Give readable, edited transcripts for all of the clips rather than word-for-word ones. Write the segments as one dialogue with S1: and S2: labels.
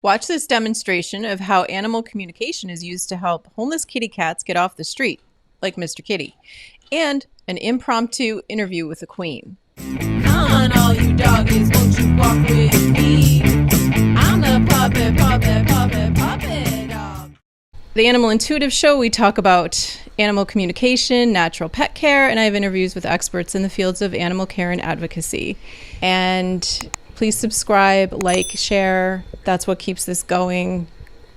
S1: Watch this demonstration of how animal communication is used to help homeless kitty cats get off the street, like Mr. Kitty, and an impromptu interview with the Queen.
S2: Come on, all you doggies, won't you walk with me? I'm the puppet dog.
S1: The Animal Intuitive Show, we talk about animal communication, natural pet care, and I have interviews with experts in the fields of animal care and advocacy. And please subscribe, like, share. That's what keeps this going.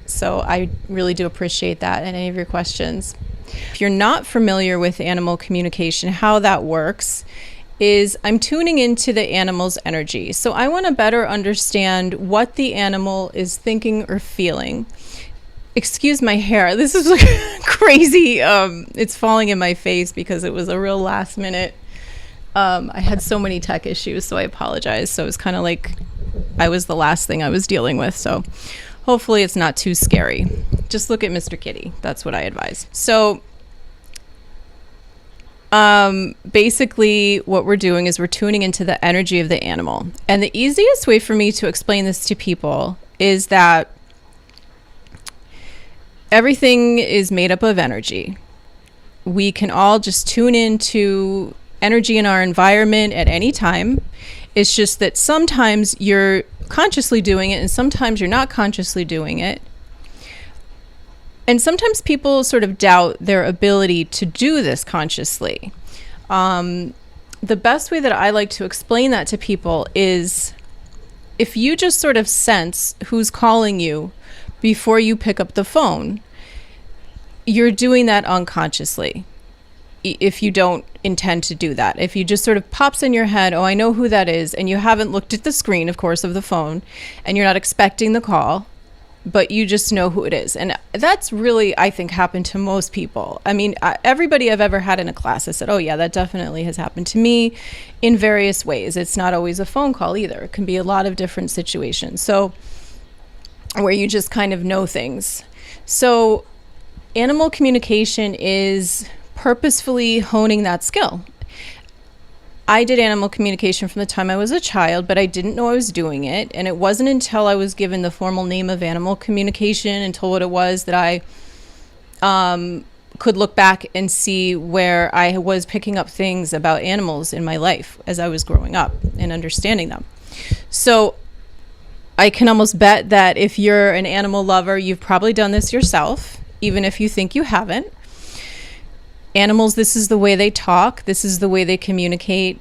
S1: So I really do appreciate that and any of your questions. If you're not familiar with animal communication, how that works is I'm tuning into the animal's energy. So I want to better understand what the animal is thinking or feeling. Excuse my hair. This is crazy. It's falling in my face because it was a real last minute. I had so many tech issues, so I apologize. So it's kind of like I was the last thing I was dealing with. So hopefully it's not too scary. Just look at Mr. Kitty. That's what I advise. So basically what we're doing is we're tuning into the energy of the animal. And the easiest way for me to explain this to people is that everything is made up of energy. We can all just tune into energy in our environment at any time. It's just that sometimes you're consciously doing it and sometimes you're not consciously doing it. And sometimes people sort of doubt their ability to do this consciously. The best way that I like to explain that to people is if you just sort of sense who's calling you before you pick up the phone, you're doing that unconsciously. If you don't intend to do that, if you just sort of pops in your head, oh, I know who that is, and you haven't looked at the screen, of course, of the phone, and you're not expecting the call, but you just know who it is. And that's really, I think, happened to most people. I mean, everybody I've ever had in a class has said, oh yeah, that definitely has happened to me in various ways. It's not always a phone call either. It can be a lot of different situations. So where you just kind of know things. So animal communication is purposefully honing that skill. I did animal communication from the time I was a child, but I didn't know I was doing it. And it wasn't until I was given the formal name of animal communication and told what it was that I could look back and see where I was picking up things about animals in my life as I was growing up and understanding them. So I can almost bet that if you're an animal lover, you've probably done this yourself, even if you think you haven't. Animals, this is the way they talk. This is the way they communicate.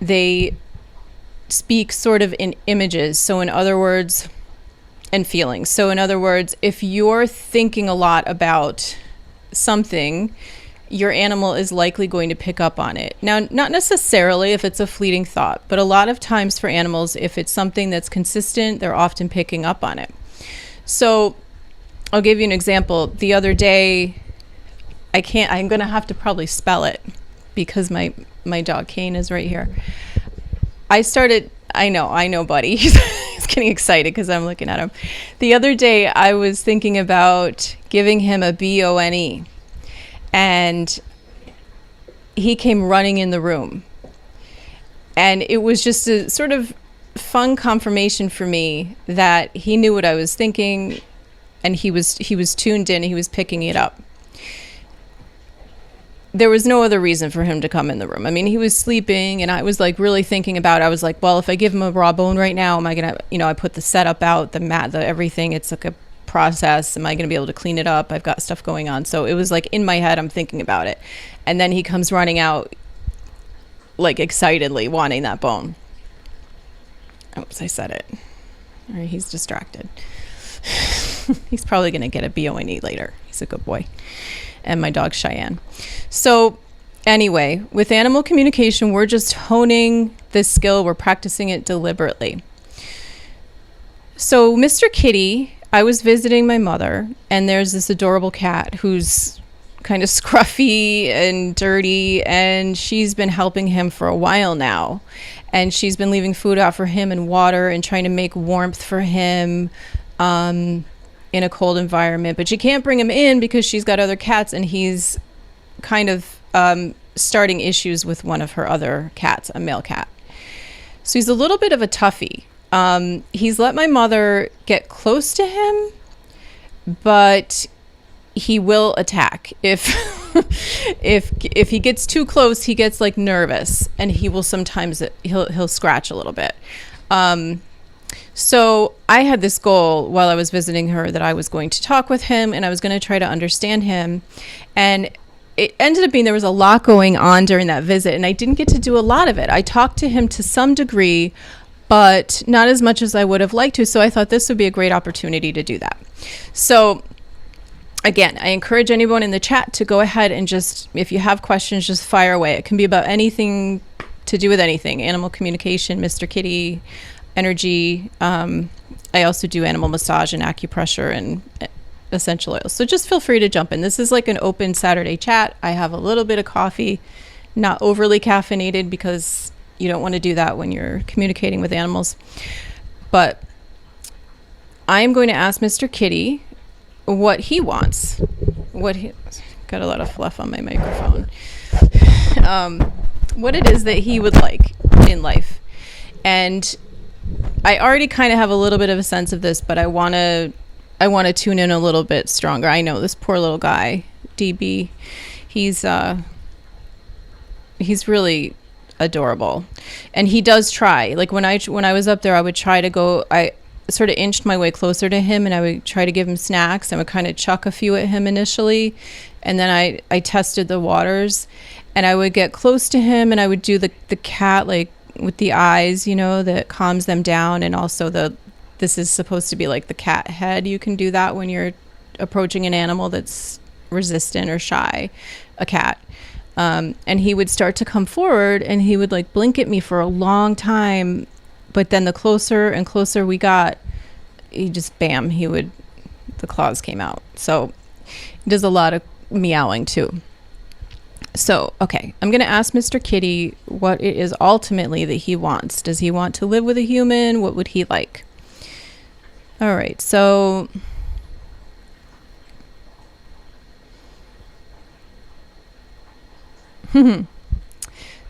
S1: They speak sort of in images. So in other words, and feelings. So in other words, if you're thinking a lot about something, your animal is likely going to pick up on it. Now, not necessarily if it's a fleeting thought, but a lot of times for animals, if it's something that's consistent, they're often picking up on it. So I'll give you an example. The other day, I'm going to have to probably spell it because my dog Kane is right here. I know, buddy. He's getting excited because I'm looking at him. The other day, I was thinking about giving him a BONE, and he came running in the room. And it was just a sort of fun confirmation for me that he knew what I was thinking, and he was tuned in, and he was picking it up. There was no other reason for him to come in the room. I mean, he was sleeping and I was like really thinking about it. I was like, well, if I give him a raw bone right now, am I going to, I put the setup out, the mat, everything. It's like a process. Am I going to be able to clean it up? I've got stuff going on. So it was like in my head, I'm thinking about it. And then he comes running out like excitedly wanting that bone. Oops, I said it. All right, he's distracted. He's probably going to get a BONE later. He's a good boy. And my dog Cheyenne. So anyway, with animal communication, we're just honing this skill. We're practicing it deliberately. So Mr. Kitty, I was visiting my mother, and there's this adorable cat who's kind of scruffy and dirty, and she's been helping him for a while now. And she's been leaving food out for him and water and trying to make warmth for him. In a cold environment, but she can't bring him in because she's got other cats, and he's kind of starting issues with one of her other cats, a male cat. So he's a little bit of a toughie. He's let my mother get close to him, but he will attack if if he gets too close. He gets like nervous, and he will sometimes he'll scratch a little bit. So I had this goal while I was visiting her that I was going to talk with him and I was going to try to understand him, and it ended up being there was a lot going on during that visit, and I didn't get to do a lot of it. I talked to him to some degree, but not as much as I would have liked to. So I thought this would be a great opportunity to do that. So again, I encourage anyone in the chat to go ahead and just, if you have questions, just fire away. It can be about anything to do with anything: animal communication, Mr. Kitty, energy. I also do animal massage and acupressure and essential oils. So just feel free to jump in. This is like an open Saturday chat. I have a little bit of coffee, not overly caffeinated, because you don't want to do that when you're communicating with animals. But I'm going to ask Mr. Kitty what he wants. Got a lot of fluff on my microphone. What it is that he would like in life. And I already kind of have a little bit of a sense of this, but I want to tune in a little bit stronger. I know this poor little guy, DB, he's really adorable, and he does try. Like when I was up there, I would try to go. I sort of inched my way closer to him, and I would try to give him snacks. I would kind of chuck a few at him initially, and then I tested the waters, and I would get close to him, and I would do the cat, like with the eyes, that calms them down, and also this is supposed to be like the cat head. You can do that when you're approaching an animal that's resistant or shy, a cat. And he would start to come forward, and he would like blink at me for a long time. But then the closer and closer we got, he just, bam, the claws came out. So he does a lot of meowing too. So, okay, I'm going to ask Mr. Kitty what it is ultimately that he wants. Does he want to live with a human? What would he like? All right, so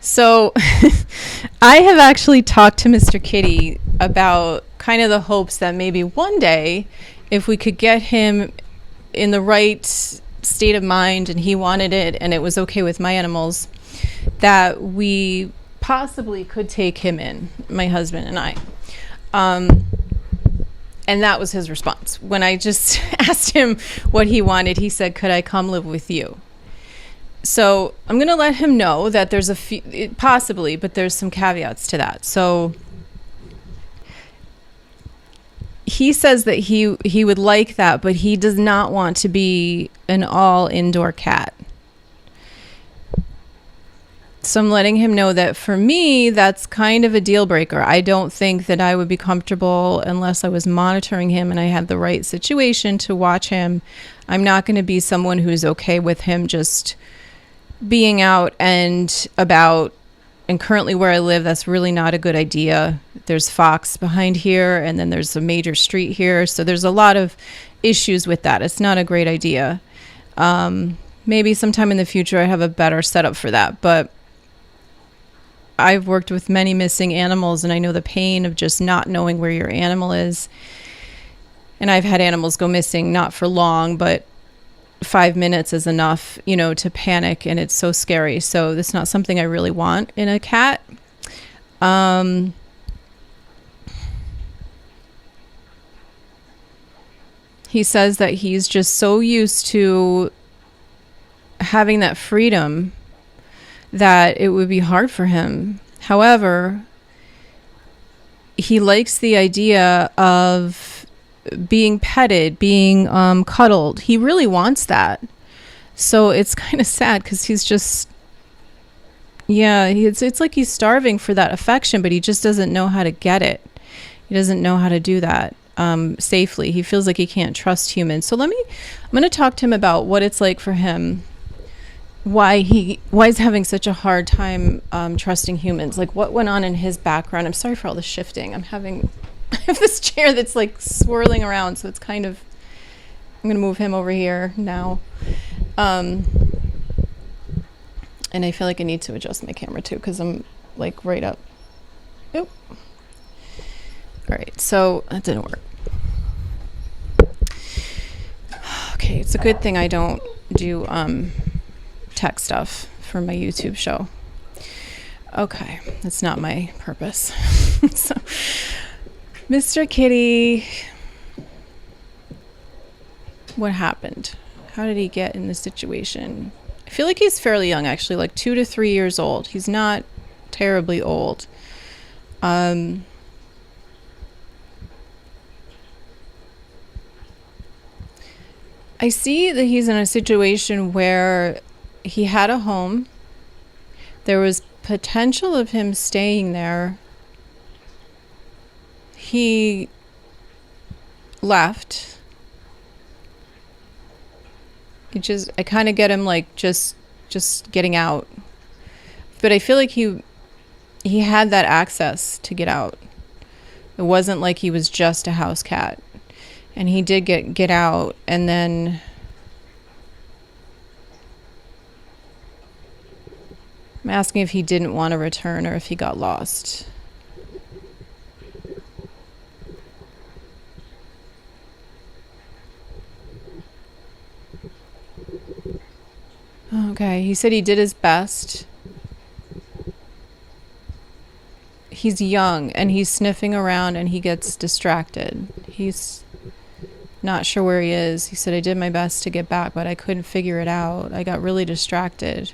S1: so I have actually talked to Mr. Kitty about kind of the hopes that maybe one day, if we could get him in the right state of mind and he wanted it and it was okay with my animals, that we possibly could take him in, my husband and I. And that was his response. When I just asked him what he wanted, he said, "Could I come live with you?" So I'm going to let him know that there's a few, possibly, but there's some caveats to that. So he says that he would like that, but he does not want to be an all indoor cat. So I'm letting him know that for me, that's kind of a deal breaker. I don't think that I would be comfortable unless I was monitoring him and I had the right situation to watch him. I'm not going to be someone who's okay with him just being out and about. And currently where I live, that's really not a good idea. There's fox behind here, and then there's a major street here. So there's a lot of issues with that. It's not a great idea. Maybe sometime in the future I have a better setup for that. But I've worked with many missing animals, and I know the pain of just not knowing where your animal is. And I've had animals go missing, not for long, but 5 minutes is enough, to panic, and it's so scary. So that's not something I really want in a cat. He says that he's just so used to having that freedom that it would be hard for him. However, he likes the idea of being petted, being cuddled. He really wants that. So it's kind of sad because he's just, it's like he's starving for that affection, but he just doesn't know how to get it. He doesn't know how to do that safely. He feels like he can't trust humans. So I'm going to talk to him about what it's like for him, why he's having such a hard time trusting humans, like what went on in his background. I'm sorry for all the shifting. I have this chair that's like swirling around, so it's kind of, I'm going to move him over here now. And I feel like I need to adjust my camera too, because I'm like right up. Oop. All right, so that didn't work. Okay, it's a good thing I don't do tech stuff for my YouTube show. Okay, that's not my purpose. So, Mr. Kitty, what happened? How did he get in this situation? I feel like he's fairly young, actually, like 2 to 3 years old. He's not terribly old. I see that he's in a situation where he had a home. There was potential of him staying there. He left. I kind of get him like just getting out. But I feel like he had that access to get out. It wasn't like he was just a house cat. And he did get out, and then I'm asking if he didn't want to return or if he got lost. Okay, he said he did his best. He's young and he's sniffing around and he gets distracted. He's not sure where he is. He said, I did my best to get back, but I couldn't figure it out. I got really distracted.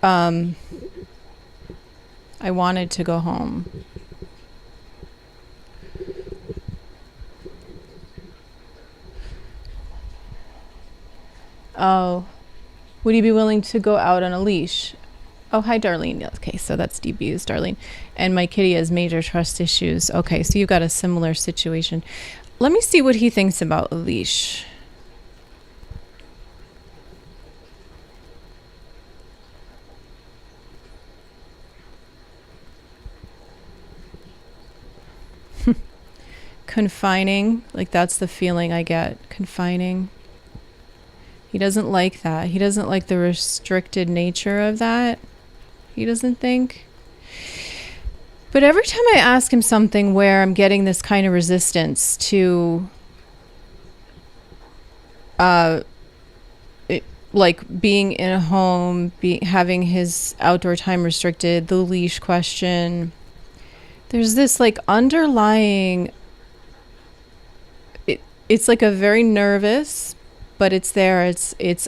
S1: I wanted to go home. Oh, would you be willing to go out on a leash? Oh, hi, Darlene. Okay, so that's DB's Darlene. And my kitty has major trust issues. Okay, so you've got a similar situation. Let me see what he thinks about a leash. Confining, like that's the feeling I get. Confining. He doesn't like that. He doesn't like the restricted nature of that. He doesn't think. But every time I ask him something where I'm getting this kind of resistance to like being in a home, having his outdoor time restricted, the leash question, there's this like underlying, it's like a very nervous, but it's there.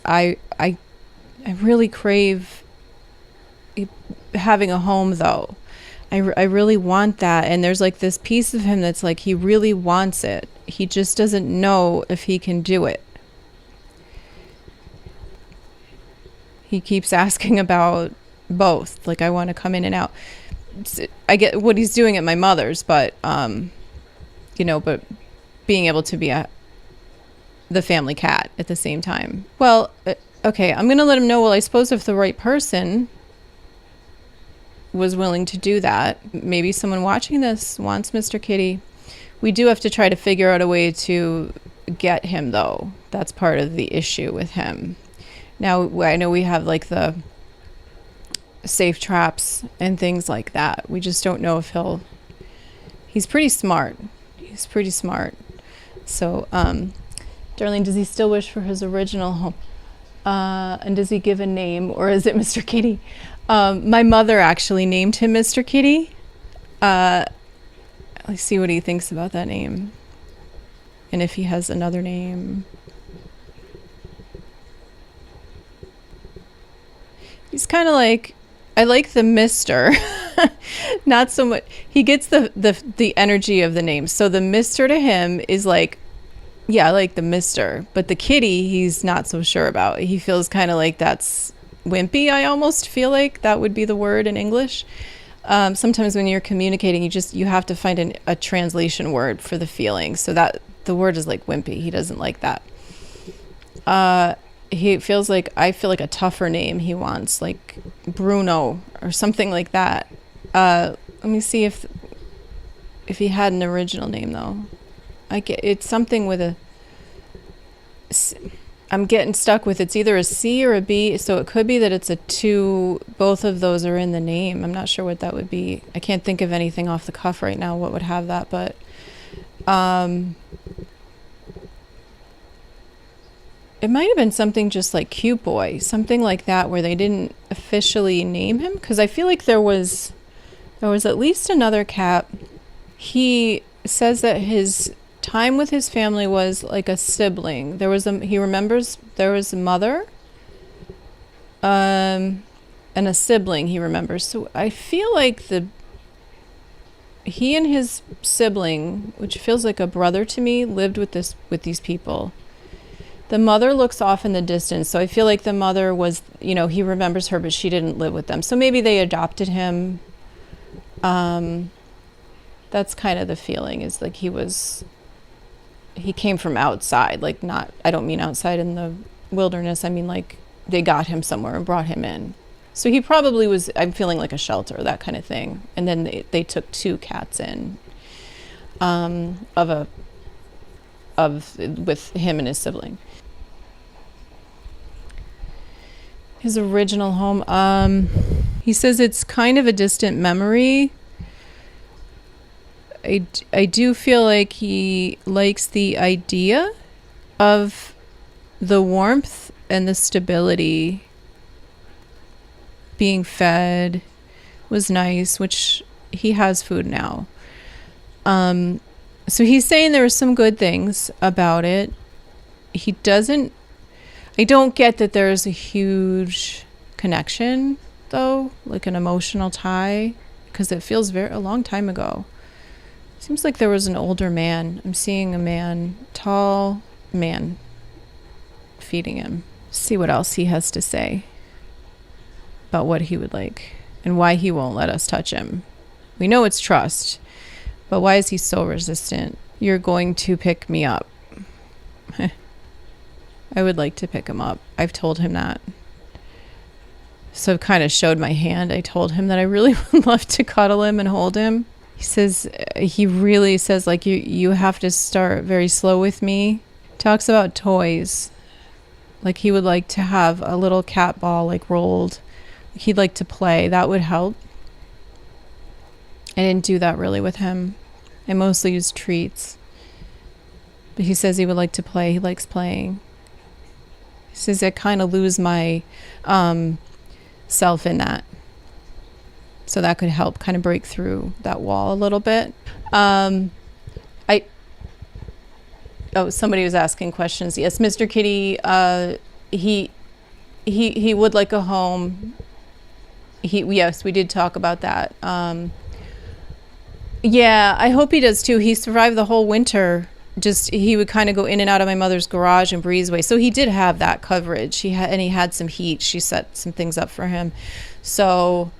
S1: I really crave having a home though. I really want that. And there's like this piece of him that's like, he really wants it. He just doesn't know if he can do it. He keeps asking about both. Like, I want to come in and out. I get what he's doing at my mother's, but, but being able to be the family cat at the same time. Well, okay, I'm going to let him know, well, I suppose if the right person was willing to do that, maybe someone watching this wants Mr. Kitty. We do have to try to figure out a way to get him, though. That's part of the issue with him. Now, I know we have like the safe traps and things like that. We just don't know if he's pretty smart. He's pretty smart. So, Darlene, does he still wish for his original home? And does he give a name, or is it Mr. Kitty? My mother actually named him Mr. Kitty. Let's see what he thinks about that name. And if he has another name. He's kind of like, I like the Mr. Not so much. He gets the energy of the name. So the Mr. to him is like, yeah, I like the Mr. But the Kitty, he's not so sure about. He feels kind of like that's wimpy. I almost feel like that would be the word in English. Sometimes when you're communicating, you have to find a translation word for the feeling. So that the word is like wimpy. He doesn't like that. He feels like, I feel like a tougher name he wants, like Bruno or something like that. Let me see if he had an original name though. It's something with I'm getting stuck with it's either a C or a B, so it could be that it's a 2. Both of those are in the name. I'm not sure what that would be. I can't think of anything off the cuff right now what would have that, but it might have been something just like Cute Boy, something like that, where they didn't officially name him, because I feel like there was at least another cat. He says that his time with his family was like a sibling. He remembers there was a mother, and a sibling he remembers. So I feel like he and his sibling, which feels like a brother to me, lived with these people. The mother looks off in the distance, so I feel like the mother was, he remembers her, but she didn't live with them. So maybe they adopted him. That's kind of the feeling, is like he came from outside, like I don't mean outside in the wilderness. I mean, like they got him somewhere and brought him in. So he probably was, I'm feeling like a shelter, that kind of thing. And then they took 2 cats in, with him and his sibling. His original home, he says it's kind of a distant memory. I do feel like he likes the idea of the warmth and the stability. Being fed was nice, which he has food now. So he's saying there are some good things about it. I don't get that there's a huge connection, though, like an emotional tie, because it feels a long time ago. Seems like there was an older man. I'm seeing a man, tall man, feeding him. See what else he has to say about what he would like and why he won't let us touch him. We know it's trust, but why is he so resistant? You're going to pick me up. I would like to pick him up. I've told him that. So I've kind of showed my hand. I told him that I really would love to cuddle him and hold him. He really says, like, you have to start very slow with me. Talks about toys. Like he would like to have a little cat ball, like rolled. He'd like to play. That would help. I didn't do that really with him. I mostly used treats. But he says he would like to play. He likes playing. He says I kind of lose my self in that. So that could help kind of break through that wall a little bit. Somebody was asking questions. Yes, Mr. Kitty, he would like a home. Yes, we did talk about that. Yeah, I hope he does too. He survived the whole winter. He would kind of go in and out of my mother's garage and breezeway. So he did have that coverage. He had some heat. She set some things up for him. So,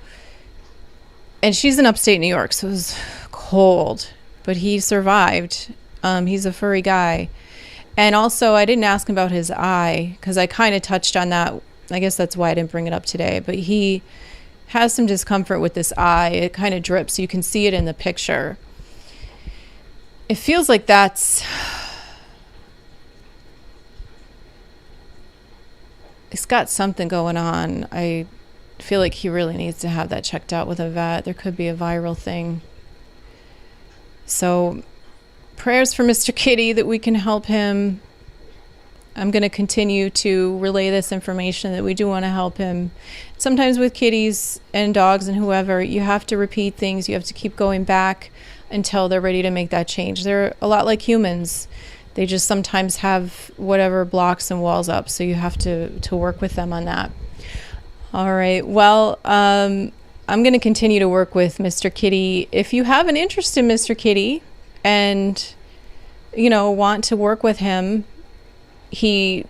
S1: and she's in upstate New York, so it was cold, but he survived. He's a furry guy. And also, I didn't ask him about his eye because I kind of touched on that. I guess that's why I didn't bring it up today. But he has some discomfort with this eye. It kind of drips. You can see it in the picture. It feels like it's got something going on. I feel like he really needs to have that checked out with a vet. There could be a viral thing. So prayers for Mr. Kitty that we can help him. I'm going to continue to relay this information that we do want to help him. Sometimes with kitties and dogs and whoever, you have to repeat things. You have to keep going back until they're ready to make that change. They're a lot like humans. They just sometimes have whatever blocks and walls up. So you have to work with them on that. All right. Well, I'm going to continue to work with Mr. Kitty. If you have an interest in Mr. Kitty and, want to work with him, he,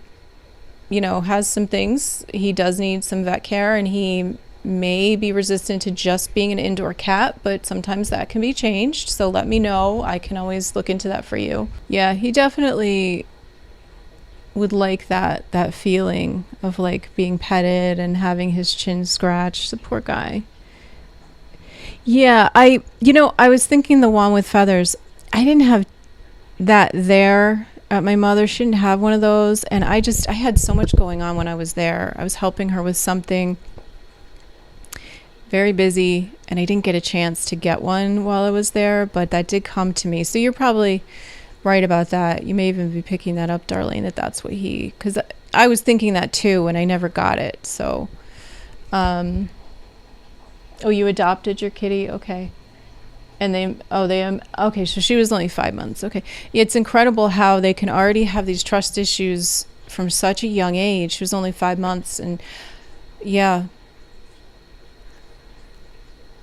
S1: has some things. He does need some vet care, and he may be resistant to just being an indoor cat, but sometimes that can be changed. So let me know. I can always look into that for you. Yeah, he definitely would like that feeling of like being petted and having his chin scratched. The poor guy. Yeah, I was thinking the one with feathers. I didn't have that there at my mother, she didn't have one of those. And I had so much going on when I was there. I was helping her with something, very busy, and I didn't get a chance to get one while I was there, but that did come to me. So you're probably right about that. You may even be picking that up, Darlene, that's what because I was thinking that too, and I never got it. So, oh, you adopted your kitty? Okay. And okay, so she was only 5 months. Okay. It's incredible how they can already have these trust issues from such a young age. She was only 5 months, and yeah,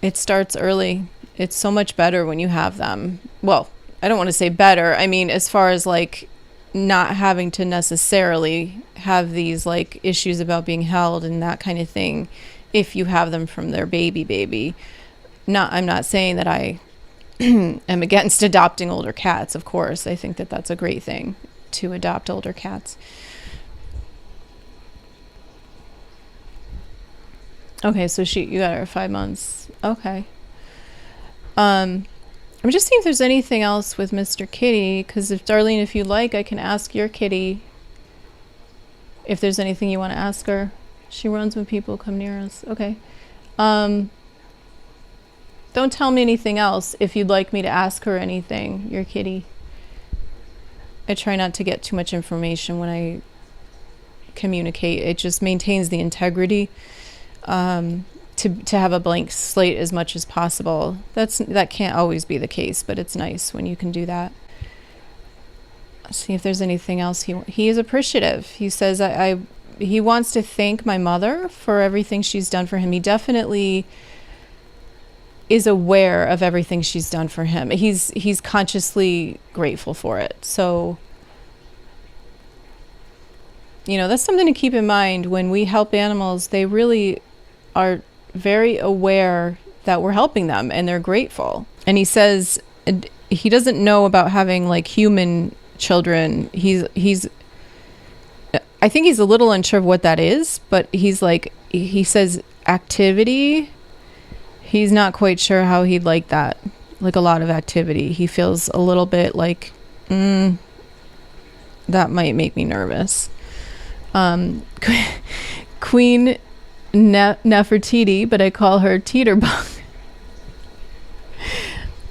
S1: it starts early. It's so much better when you have them. Well, I don't want to say better. I mean, as far as like not having to necessarily have these like issues about being held and that kind of thing, if you have them from their baby. I'm not saying that I am against adopting older cats. Of course, I think that that's a great thing to adopt older cats. Okay, so you got her at 5 months. Okay. I'm just seeing if there's anything else with Mr. Kitty, because Darlene, if you like, I can ask your kitty if there's anything you want to ask her. She runs when people come near us. Okay. Don't tell me anything else if you'd like me to ask her anything, your kitty. I try not to get too much information when I communicate. It just maintains the integrity. To have a blank slate as much as possible. That can't always be the case, but it's nice when you can do that. Let's see if there's anything else. He is appreciative. He says he wants to thank my mother for everything she's done for him. He definitely is aware of everything she's done for him. He's consciously grateful for it. So, that's something to keep in mind when we help animals. They really are very aware that we're helping them, and they're grateful. And he says he doesn't know about having like human children. I think he's a little unsure of what that is, but he says activity. He's not quite sure how he'd like that, like a lot of activity. He feels a little bit like, that might make me nervous. Queen Nefertiti, but I call her Teeterbug.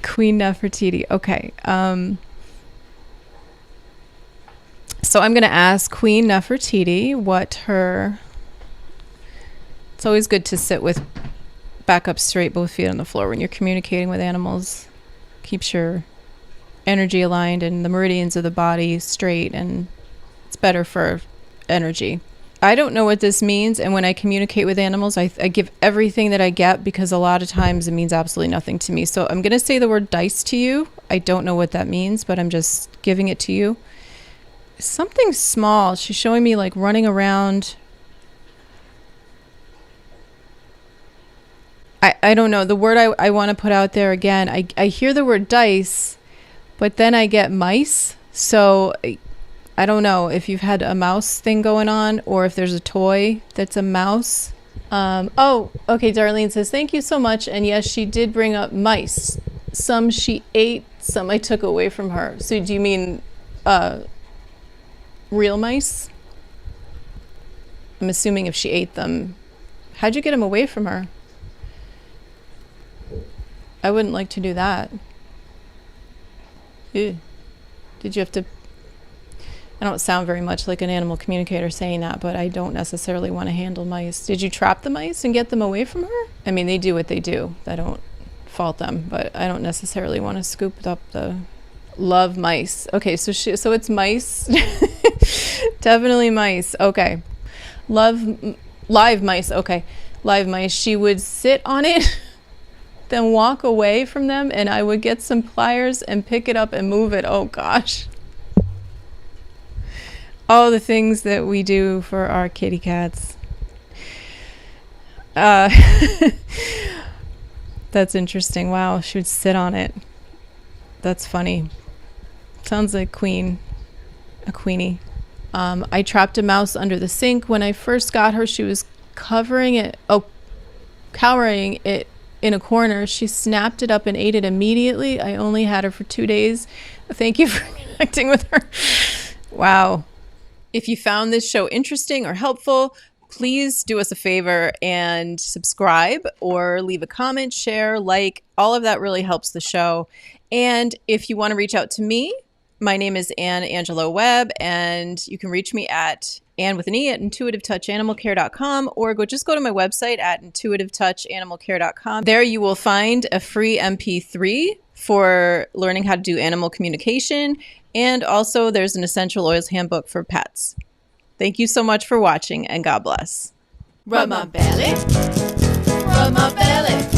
S1: Queen Nefertiti. Okay. So I'm going to ask Queen Nefertiti it's always good to sit with back up straight, both feet on the floor when you're communicating with animals. Keeps your energy aligned and the meridians of the body straight, and it's better for energy. I don't know what this means, and when I communicate with animals, I give everything that I get, because a lot of times it means absolutely nothing to me. So I'm going to say the word dice to you. I don't know what that means, but I'm just giving it to you. Something small. She's showing me like running around. I don't know. The word I want to put out there again, I hear the word dice, but then I get mice. So I don't know if you've had a mouse thing going on, or if there's a toy that's a mouse. Oh, okay. Darlene says, thank you so much. And yes, she did bring up mice. Some she ate, some I took away from her. So do you mean real mice? I'm assuming if she ate them. How'd you get them away from her? I wouldn't like to do that. Ew. Did you have to... I don't sound very much like an animal communicator saying that, but I don't necessarily want to handle mice. Did you trap the mice and get them away from her? I mean, they do what they do. I don't fault them, but I don't necessarily want to scoop up the love mice. Okay, so it's mice. Definitely mice. Okay. Live mice. Okay. Live mice. She would sit on it, then walk away from them, and I would get some pliers and pick it up and move it. Oh gosh. All the things that we do for our kitty cats. That's interesting. Wow, she would sit on it. That's funny. Sounds like a queenie. I trapped a mouse under the sink. When I first got her, she was cowering it in a corner. She snapped it up and ate it immediately. I only had her for 2 days. Thank you for connecting with her. Wow. If you found this show interesting or helpful, please do us a favor and subscribe or leave a comment, share, like. All of that really helps the show. And if you want to reach out to me, my name is Angelo Webb, and you can reach me at Ann with an E at intuitivetouchanimalcare.com, or just go to my website at intuitivetouchanimalcare.com. There you will find a free MP3 for learning how to do animal communication. And also there's an essential oils handbook for pets. Thank you so much for watching, and God bless.
S2: Rub my belly. Rub my belly.